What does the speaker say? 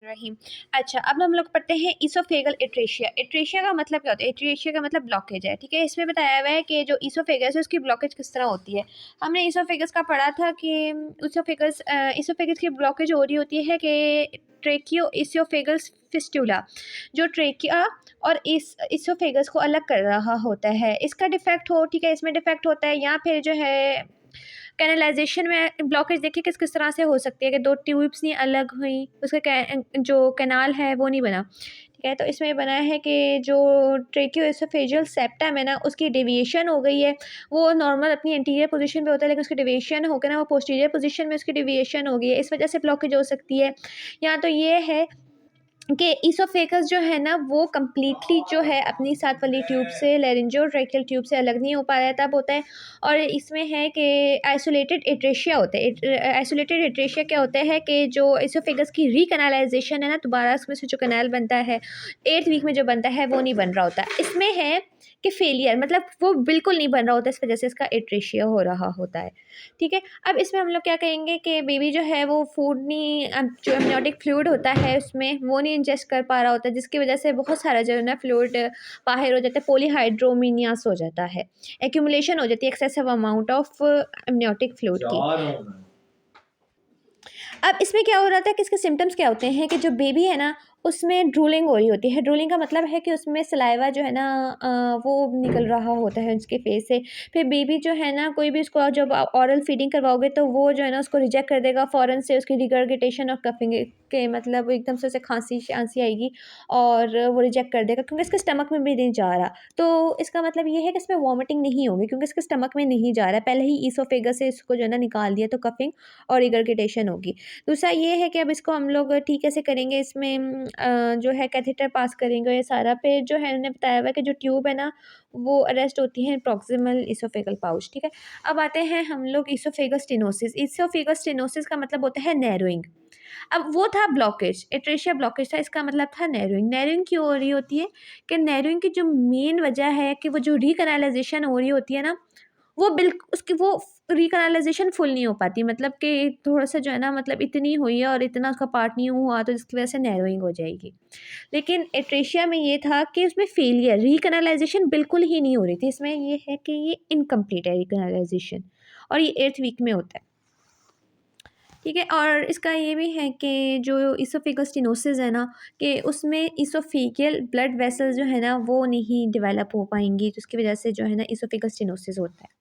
रहीम। अच्छा, अब हम लोग पढ़ते हैं ईसोफेगल एट्रेशिया। एट्रेशिया का मतलब क्या होता है? एट्रेशिया का मतलब ब्लॉकेज है, ठीक है। इसमें बताया हुआ है कि जो ईसोफेगस है उसकी ब्लॉकेज किस तरह होती है। हमने ईसोफेगस का पढ़ा था कि ईसोफेगस की ब्लॉकेज हो रही होती है कि ट्रेकियो ईसोफेगस फिस्टुला, जो ट्रेकिया और इस ईसोफेगस को अलग कर रहा होता है। इसका डिफेक्ट हो, ठीक है, इसमें डिफेक्ट होता है, या फिर जो है कैनालाइजेशन में ब्लॉकेज देखिए किस किस तरह से हो सकती है कि दो ट्यूब्स नहीं अलग हुई, उसका जो कैनाल है वो नहीं बना, ठीक है। तो इसमें बना है कि जो ट्रेकियोएसोफेजियल सेप्टम है ना, उसकी डेविएशन हो गई है। वो नॉर्मल अपनी एंटीरियर पोजीशन पे होता है, लेकिन उसकी डेविएशन होकर ना वो पोस्टीरियर पोजीशन में उसकी डेविएशन हो गई है, इस वजह से ब्लॉकेज हो सकती है। या तो ये है कि ईसोफेगस जो है ना वो कम्प्लीटली जो है अपनी साथ वाली ट्यूब से, लैरिंजियोट्रैकियल ट्यूब से अलग नहीं हो पा रहा है, तब होता है। और इसमें है कि आइसोलेटेड एट्रेशिया होता है। आइसोलेटेड एट्रेशिया क्या होता है कि जो ईसोफेगस की रिकैनालाइजेशन है ना, दोबारा उसमें से जो कैनाल बनता है 8th वीक में जो बनता है वो नहीं बन रहा होता। इसमें है कि फेलियर, मतलब वो बिल्कुल नहीं बन रहा होता, इस वजह से इसका एट्रेशिया हो रहा होता है, ठीक है। अब इसमें हम लोग क्या कहेंगे कि बेबी जो है वो फूड नहीं, जो एमनियोटिक फ्लूइड होता है उसमें वो नहीं इंजेस्ट कर पा रहा होता है, जिसकी वजह से बहुत सारा जो है ना फ्लूइड बाहर हो जाता है, पॉलीहाइड्रोमिनियस हो जाता है, एक्यूमुलेशन हो जाती है excessive amount of amniotic fluid की। अब इसमें क्या हो रहा था कि इसके सिम्टम्स क्या होते हैं कि जो बेबी है ना उसमें ड्रूलिंग हो रही होती है। ड्रूलिंग का मतलब है कि उसमें सलाइवा जो है ना वो निकल रहा होता है उसके फेस से। फिर बेबी जो है ना, कोई भी उसको जब ऑरल फीडिंग करवाओगे तो वो जो है ना उसको रिजेक्ट कर देगा फ़ौरन से। उसकी रिगर्गिटेशन और कफिंग के मतलब एकदम से उसे खांसी आंसी आएगी और वो रिजेक्ट कर देगा, क्योंकि इसके स्टमक में भी नहीं जा रहा। तो इसका मतलब ये है कि इसमें वॉमिटिंग नहीं होगी, क्योंकि इसके स्टमक में नहीं जा रहा है, पहले ही ईसोफेगस से इसको जो है ना निकाल दिया, तो कफिंग और रिगर्गिटेशन होगी। दूसरा ये है कि अब इसको हम लोग ठीक कैसे करेंगे, इसमें जो है कैथेटर पास करेंगे ये सारा। फिर जो है उन्होंने बताया हुआ है कि जो ट्यूब है ना वो अरेस्ट होती है प्रॉक्सिमल ईसोफेगल पाउच, ठीक है। अब आते हैं हम लोग ईसोफेगस स्टेनोसिस। ईसोफेगस स्टेनोसिस का मतलब होता है नैरोइंग। अब वो था ब्लॉकेज, एट्रेशिया ब्लॉकेज था, इसका मतलब था नैरोइंग। नैरोइंग क्यों हो रही होती है कि नैरोइंग की जो मेन वजह है कि वो जो रिकैनालाइजेशन हो रही होती है ना, वो उसकी वो रिकैनालाइजेशन फुल नहीं हो पाती, मतलब कि थोड़ा-सा जो है ना, मतलब इतनी हुई है और इतना उसका पार्ट नहीं हुआ, तो जिसकी वजह से नैरोइंग हो जाएगी। लेकिन एट्रेशिया में ये था कि उसमें फेलियर, रिकैनालाइजेशन बिल्कुल ही नहीं हो रही थी। इसमें ये है कि ये इनकम्प्लीट है रिकैनालाइजेशन, और ये 8th वीक में होता है, ठीक है। और इसका ये भी है कि जो ईसोफेगस स्टेनोसिस है ना, कि उसमें ईसोफेगियल ब्लड वेसल्स जो है ना वो नहीं डेवलप हो पाएँगी, तो उसकी वजह से जो है ना ईसोफेगस स्टेनोसिस होता है।